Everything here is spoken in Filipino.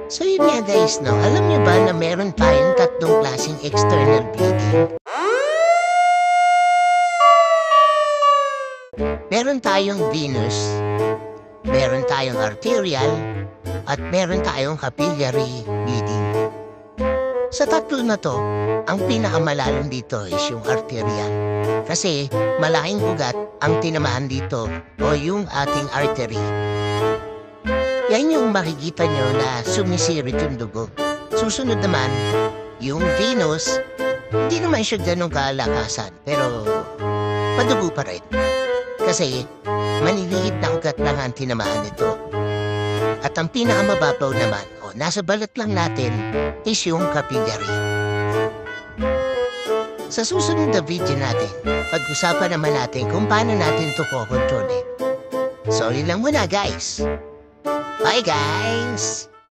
So yun nga guys, no? Alam nyo ba na meron tayong tatlong klaseng external bleeding? Meron tayong venous, meron tayong arterial, at meron tayong capillary bleeding. Sa tatlo na to, ang pinakamalalim dito is yung arterial. Kasi malaking ugat ang tinamaan dito o yung ating artery. Yan yung makikita nyo na sumisirit yung dugo. Susunod naman, yung venous, hindi naman siya ganun kalakasan, pero madugo pa rin. Kasi maniliit na ugat lang ang tinamaan nito. At ang pinakamababaw naman, o nasa balat lang natin, is yung capillary. Sa susunod na video natin, pag-usapan naman natin kung paano natin ito kukontrolin. So yun lang muna guys. Bye guys!